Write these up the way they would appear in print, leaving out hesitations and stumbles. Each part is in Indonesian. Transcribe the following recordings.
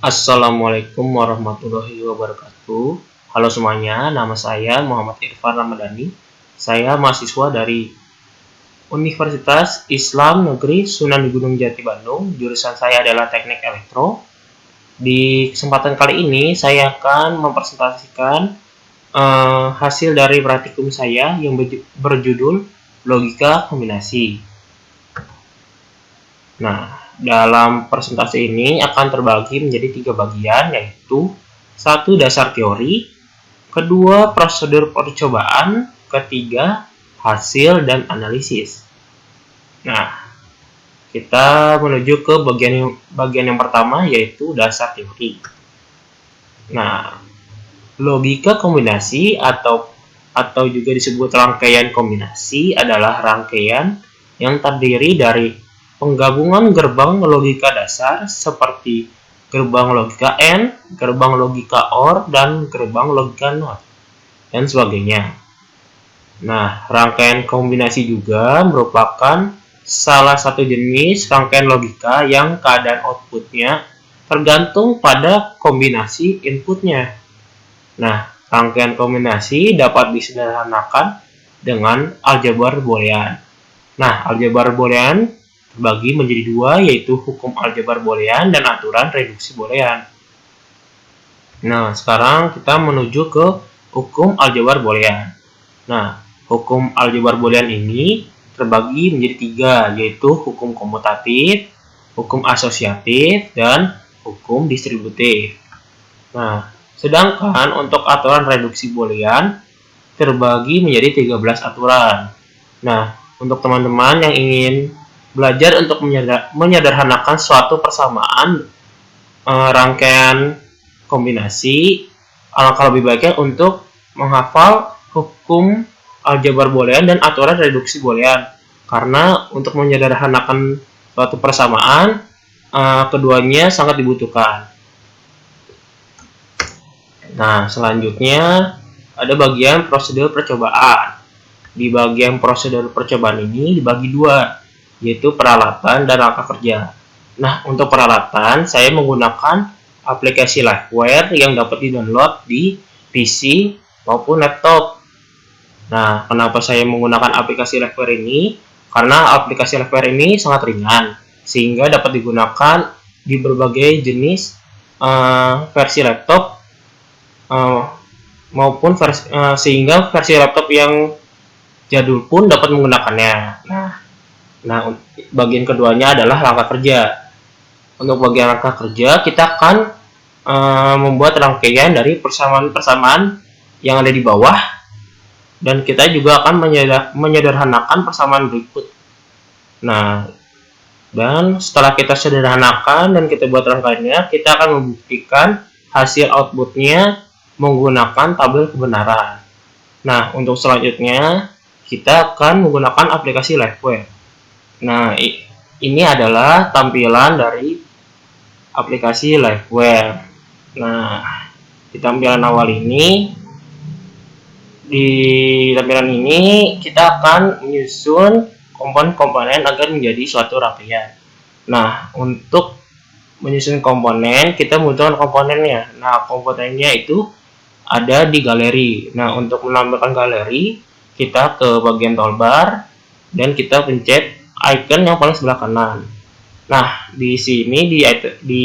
Assalamualaikum warahmatullahi wabarakatuh. Halo semuanya, nama saya Muhammad Irfan Ramadhani. Saya mahasiswa dari Universitas Islam Negeri Sunan Gunung Jati Bandung. Jurusan saya adalah Teknik Elektro. Di kesempatan kali ini saya akan mempresentasikan hasil dari praktikum saya yang berjudul Logika Kombinasi. Nah, dalam presentasi ini akan terbagi menjadi 3 bagian, yaitu 1. Dasar teori, kedua prosedur percobaan, ketiga hasil dan analisis. Nah, kita menuju ke bagian yang pertama, yaitu dasar teori. Nah, logika kombinasi atau juga disebut rangkaian kombinasi adalah rangkaian yang terdiri dari penggabungan gerbang logika dasar seperti gerbang logika AND, gerbang logika OR, dan gerbang logika NOT, dan sebagainya. Nah, rangkaian kombinasi juga merupakan salah satu jenis rangkaian logika yang keadaan outputnya tergantung pada kombinasi inputnya. Nah, rangkaian kombinasi dapat disederhanakan dengan aljabar boolean. Nah, aljabar boolean terbagi menjadi 2, yaitu hukum aljabar boolean dan aturan reduksi boolean. Nah, sekarang kita menuju ke hukum aljabar boolean. Nah, hukum aljabar boolean ini terbagi menjadi 3, yaitu hukum komutatif, hukum asosiatif, dan hukum distributif. Nah, sedangkan untuk aturan reduksi boolean terbagi menjadi 13 aturan. Nah, untuk teman-teman yang ingin belajar untuk menyederhanakan suatu persamaan rangkaian kombinasi, alangkah lebih baiknya untuk menghafal hukum aljabar boolean dan aturan reduksi boolean, karena untuk menyederhanakan suatu persamaan keduanya sangat dibutuhkan. Nah, selanjutnya ada bagian prosedur percobaan. Di bagian prosedur percobaan ini dibagi 2, yaitu peralatan dan langkah kerja. Nah, untuk peralatan, saya menggunakan aplikasi Liveware yang dapat di-download di PC maupun laptop. Nah, kenapa saya menggunakan aplikasi Liveware ini? Karena aplikasi Liveware ini sangat ringan, sehingga dapat digunakan di berbagai jenis versi laptop, maupun sehingga versi laptop yang jadul pun dapat menggunakannya. Nah, bagian keduanya adalah langkah kerja. Untuk bagian langkah kerja, kita akan membuat rangkaian dari persamaan-persamaan yang ada di bawah, dan kita juga akan menyederhanakan persamaan berikut. Nah, dan setelah kita sederhanakan dan kita buat rangkaiannya, kita akan membuktikan hasil outputnya menggunakan tabel kebenaran. Nah, untuk selanjutnya, kita akan menggunakan aplikasi Liveware. Nah, ini adalah tampilan dari aplikasi Liveware. Nah, di tampilan awal ini, kita akan menyusun komponen-komponen agar menjadi suatu rangkaian. Nah, untuk menyusun komponen, kita membutuhkan komponennya. Nah, komponennya itu ada di galeri. Nah, untuk menambahkan galeri, kita ke bagian toolbar dan kita pencet icon yang paling sebelah kanan. Nah, di sini di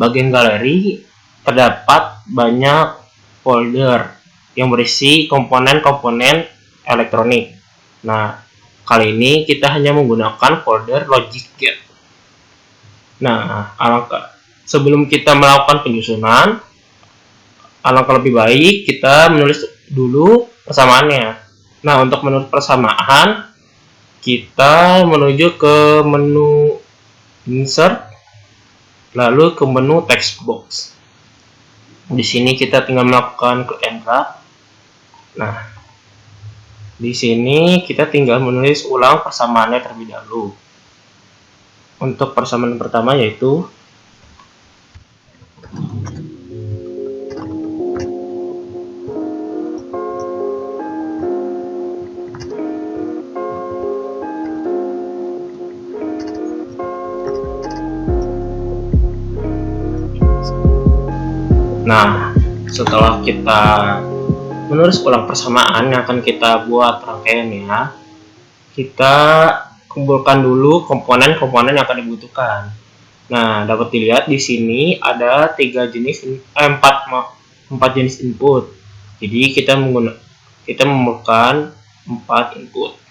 bagian galeri terdapat banyak folder yang berisi komponen-komponen elektronik. Nah, kali ini kita hanya menggunakan folder Logic Gate. Nah, sebelum kita melakukan penyusunan, alangkah lebih baik kita menulis dulu persamaannya. Nah, untuk menulis persamaan, kita menuju ke menu Insert, lalu ke menu Text Box. Di sini kita tinggal melakukan klik and drag. Nah, di sini kita tinggal menulis ulang persamaannya terlebih dahulu. Untuk persamaan pertama yaitu Nah, setelah kita menulis ulang persamaan yang akan kita buat rangkaiannya, kita kumpulkan dulu komponen-komponen yang akan dibutuhkan. Nah, dapat dilihat di sini ada empat jenis input. Jadi kita memerlukan 4 input.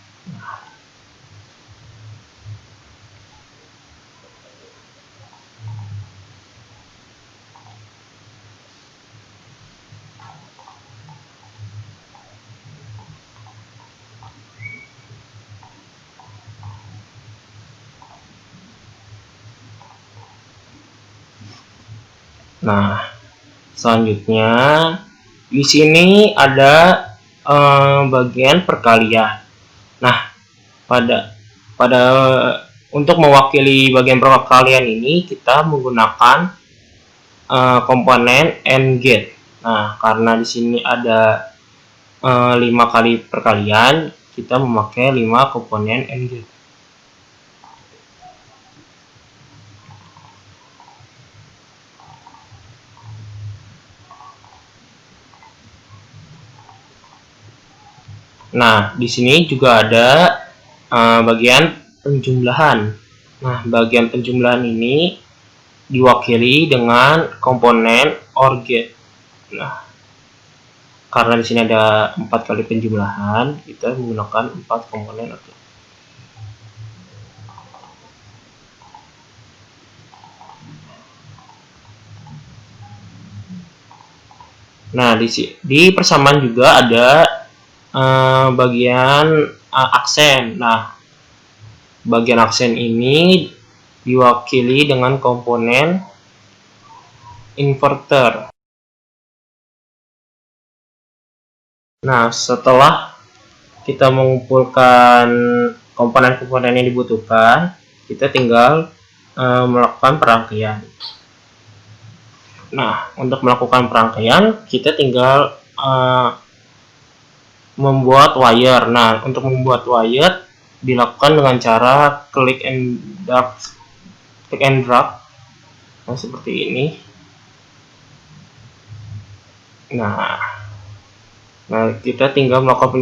Nah, selanjutnya di sini ada bagian perkalian. Nah, pada untuk mewakili bagian perkalian ini kita menggunakan komponen AND gate. Nah, karena di sini ada 5 kali perkalian, kita memakai 5 komponen AND gate. Nah, di sini juga ada bagian penjumlahan. Nah, bagian penjumlahan ini diwakili dengan komponen OR gate. Nah, karena di sini ada 4 kali penjumlahan, kita menggunakan 4 komponen OR gate. Nah, di persamaan juga ada bagian aksen. Nah, bagian aksen ini diwakili dengan komponen inverter. Nah, setelah kita mengumpulkan komponen-komponen yang dibutuhkan, kita tinggal melakukan perangkaian. Nah, untuk melakukan perangkaian, kita tinggal membuat wire. Nah, untuk membuat wire dilakukan dengan cara klik and drag. Nah, seperti ini. Nah, kita tinggal melakukan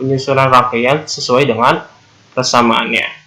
penyusunan rangkaian sesuai dengan persamaannya.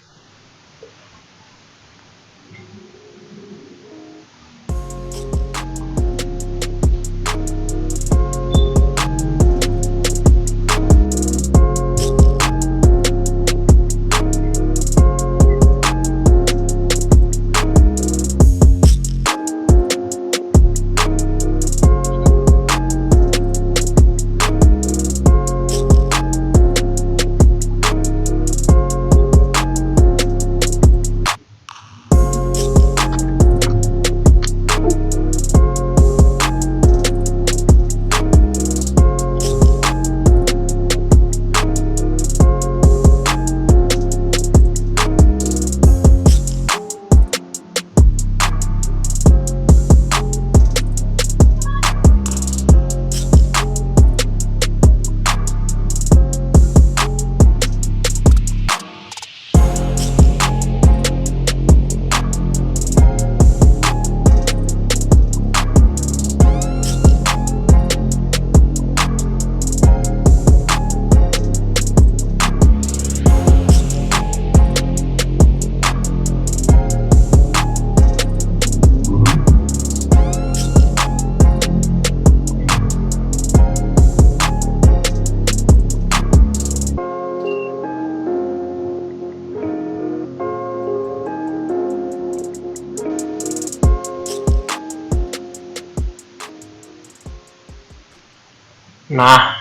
Nah,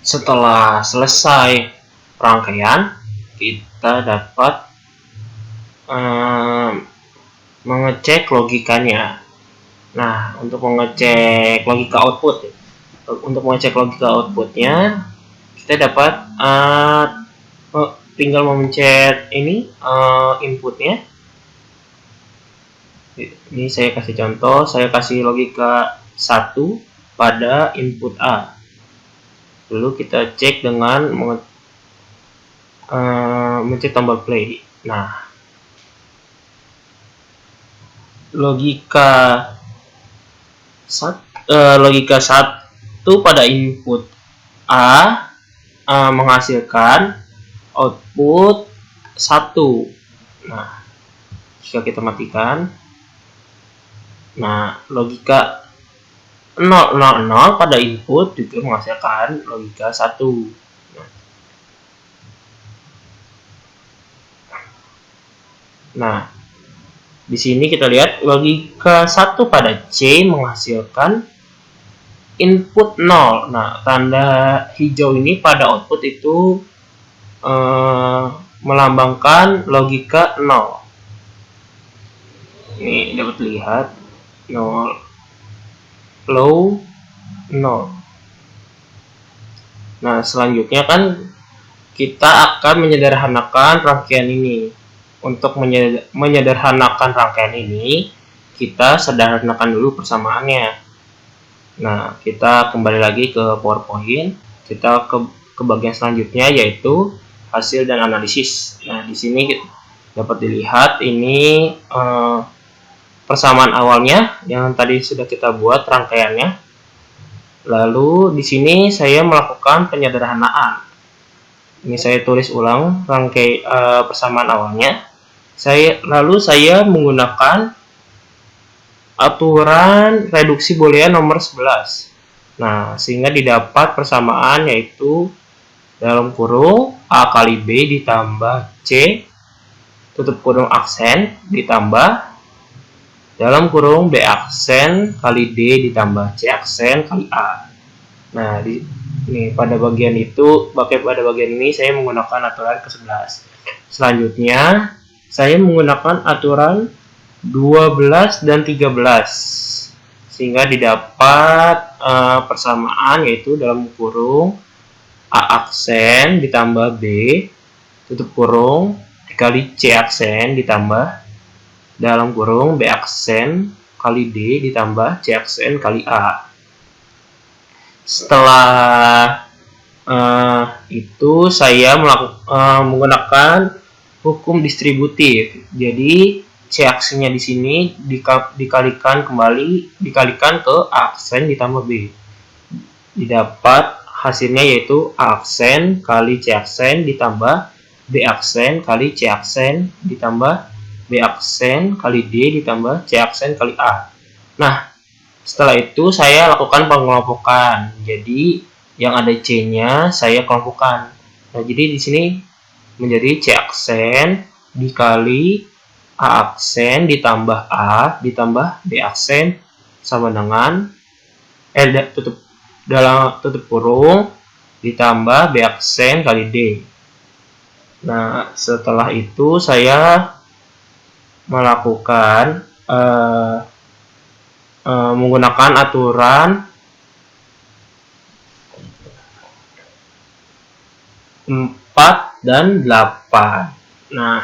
setelah selesai rangkaian, kita dapat mengecek logikanya. Nah, untuk mengecek logika outputnya, kita dapat tinggal memencet ini inputnya. Ini saya kasih contoh, saya kasih logika 1 pada input A. Lalu kita cek dengan mencet tombol play. Nah, logika logika 1 pada input A menghasilkan output 1. Nah, jika kita matikan, nah logika 000 pada input itu menghasilkan logika 1. Nah, di sini kita lihat logika 1 pada C menghasilkan input 0. Nah, tanda hijau ini pada output itu melambangkan logika 0. Ini dapat lihat 0, low, 0. Nah, selanjutnya kan kita akan menyederhanakan rangkaian ini. Untuk menyederhanakan rangkaian ini, kita sederhanakan dulu persamaannya. Nah, kita kembali lagi ke PowerPoint. Kita ke bagian selanjutnya, yaitu hasil dan analisis. Nah, di sini dapat dilihat ini persamaan awalnya yang tadi sudah kita buat rangkaiannya. Lalu di sini saya melakukan penyederhanaan. Ini saya tulis ulang persamaan awalnya. Lalu saya menggunakan aturan reduksi boolean nomor 11. Nah, sehingga didapat persamaan yaitu dalam kurung A kali B ditambah C tutup kurung aksen ditambah dalam kurung B aksen kali D ditambah C aksen kali A. Nah, pada bagian ini saya menggunakan aturan ke-11. Selanjutnya, saya menggunakan aturan 12 dan 13 sehingga didapat persamaan yaitu dalam kurung A aksen ditambah B tutup kurung dikali C aksen ditambah dalam kurung B aksen kali D ditambah C aksen kali A. Setelah itu saya menggunakan hukum distributif. Jadi C aksennya di sini dikalikan ke A aksen ditambah B. Didapat hasilnya yaitu A aksen kali C aksen ditambah B aksen kali C aksen ditambah B aksen kali D ditambah C aksen kali A. Nah, setelah itu saya lakukan pengelompokan. Jadi yang ada C-nya saya kelompokkan. Nah, jadi di sini menjadi C aksen dikali A aksen ditambah A ditambah B aksen sama dengan tutup kurung ditambah B aksen kali D. Nah, setelah itu saya melakukan menggunakan aturan 4 dan 8. Nah,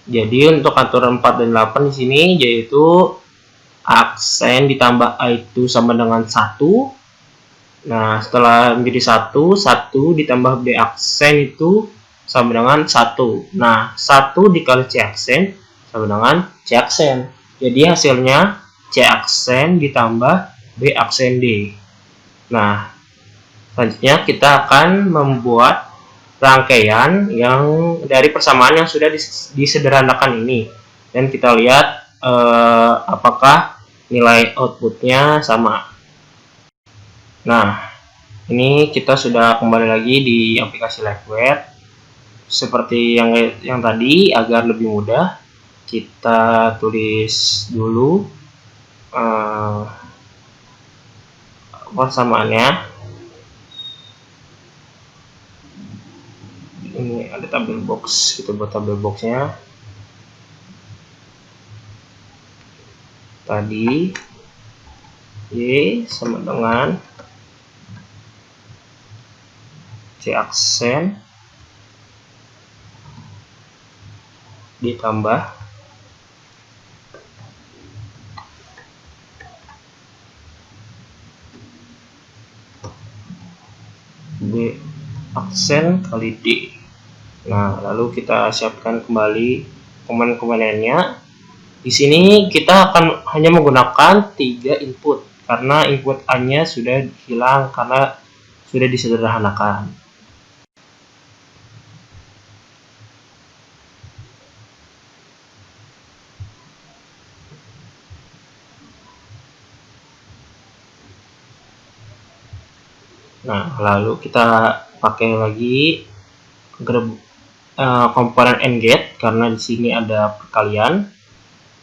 jadi untuk aturan 4 dan 8 di sini yaitu aksen ditambah A itu sama dengan 1. Nah, setelah menjadi 1 ditambah B aksen itu sama dengan 1. Nah, 1 dikali C aksen sama dengan C aksen. Jadi hasilnya C aksen ditambah B aksen D. Nah, selanjutnya kita akan membuat rangkaian yang dari persamaan yang sudah disederhanakan ini. Dan kita lihat apakah nilai outputnya sama. Nah, ini kita sudah kembali lagi di aplikasi LiveWare. Seperti yang tadi, agar lebih mudah, kita tulis dulu persamaannya. Ini ada tabel box, kita buat tabel boxnya. Tadi Y sama dengan C aksen ditambah B aksen kali D. Nah, lalu kita siapkan kembali komponen-komponennya. Di sini kita akan hanya menggunakan 3 input karena input A-nya sudah hilang karena sudah disederhanakan. Nah, lalu kita pakai lagi komponen AND gate karena di sini ada perkalian,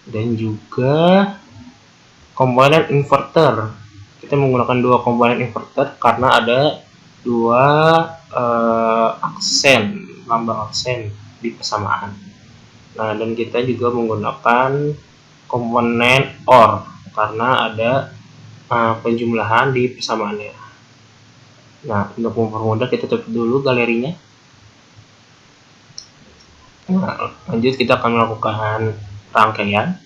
dan juga komponen inverter. Kita menggunakan 2 komponen inverter karena ada 2 aksen, lambang aksen di persamaan. Nah, dan kita juga menggunakan komponen OR karena ada penjumlahan di persamaannya. Nah, untuk mempermudah kita tutup dulu galerinya. Nah, lanjut kita akan melakukan rangkaian.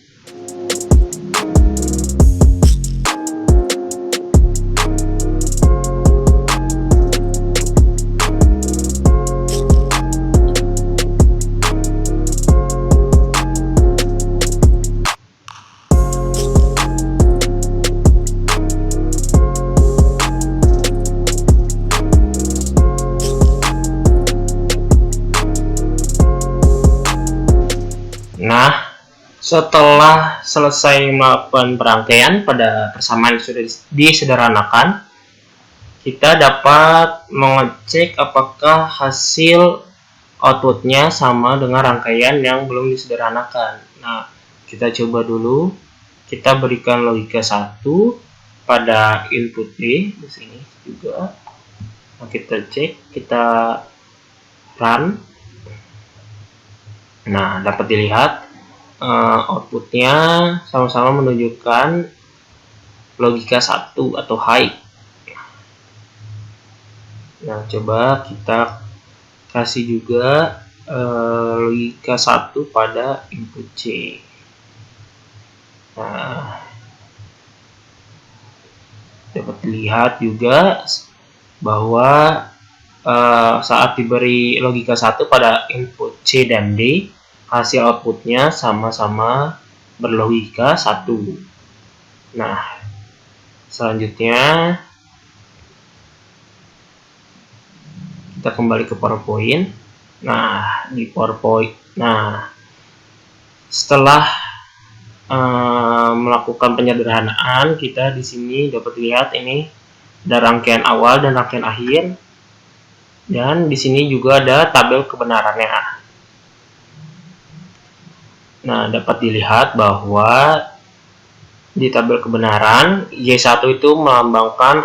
Nah, setelah selesai melakukan perangkaian pada persamaan yang sudah disederhanakan, kita dapat mengecek apakah hasil outputnya sama dengan rangkaian yang belum disederhanakan. Nah, kita coba dulu. Kita berikan logika 1 pada input D di sini juga. Nah, kita cek, kita run. Nah, dapat dilihat outputnya sama-sama menunjukkan logika 1 atau high. Nah, coba kita kasih juga logika 1 pada input C. Nah, dapat dilihat juga bahwa saat diberi logika 1 pada input C dan D, hasil outputnya sama-sama berlogika 1. Nah, selanjutnya kita kembali ke PowerPoint. Nah, di PowerPoint, setelah melakukan penyederhanaan, kita di sini dapat lihat ini ada rangkaian awal dan rangkaian akhir, dan di sini juga ada tabel kebenarannya. Nah, dapat dilihat bahwa di tabel kebenaran Y1 itu melambangkan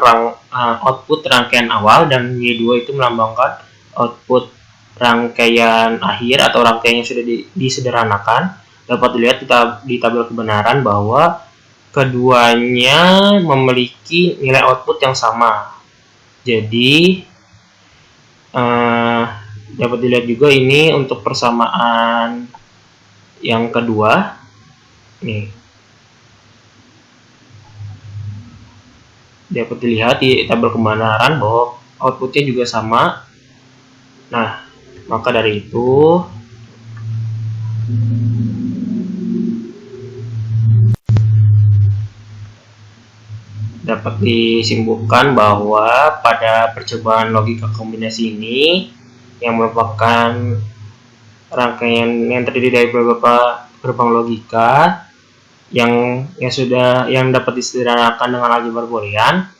output rangkaian awal dan Y2 itu melambangkan output rangkaian akhir atau rangkaian yang sudah disederhanakan. Dapat dilihat di tabel kebenaran bahwa keduanya memiliki nilai output yang sama. Jadi dapat dilihat juga ini untuk persamaan yang kedua nih, dapat dilihat di tabel kebenaran bahwa outputnya juga sama. Nah, maka dari itu dapat disimpulkan bahwa pada percobaan logika kombinasi ini yang merupakan rangkaian yang terdiri dari beberapa gerbang logika yang dapat disederhanakan dengan aljabar Boolean,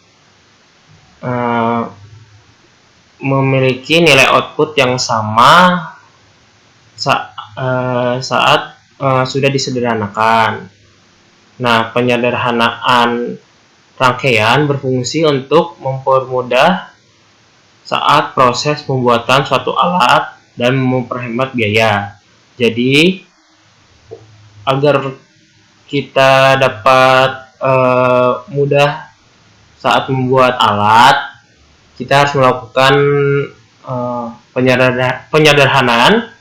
memiliki nilai output yang sama saat sudah disederhanakan. Nah, penyederhanaan rangkaian berfungsi untuk mempermudah saat proses pembuatan suatu alat dan memperhemat biaya. Jadi, agar kita dapat mudah saat membuat alat, kita harus melakukan penyederhanaan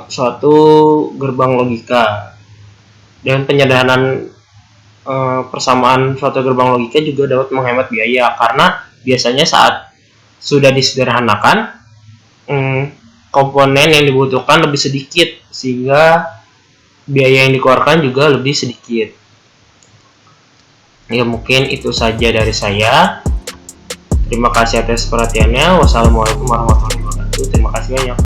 suatu gerbang logika. Dan penyederhanaan persamaan suatu gerbang logika juga dapat menghemat biaya karena biasanya saat sudah disederhanakan komponen yang dibutuhkan lebih sedikit, sehingga biaya yang dikeluarkan juga lebih sedikit. Ya, mungkin itu saja dari saya. Terima kasih atas perhatiannya. Wassalamualaikum warahmatullahi wabarakatuh. Terima kasih banyak.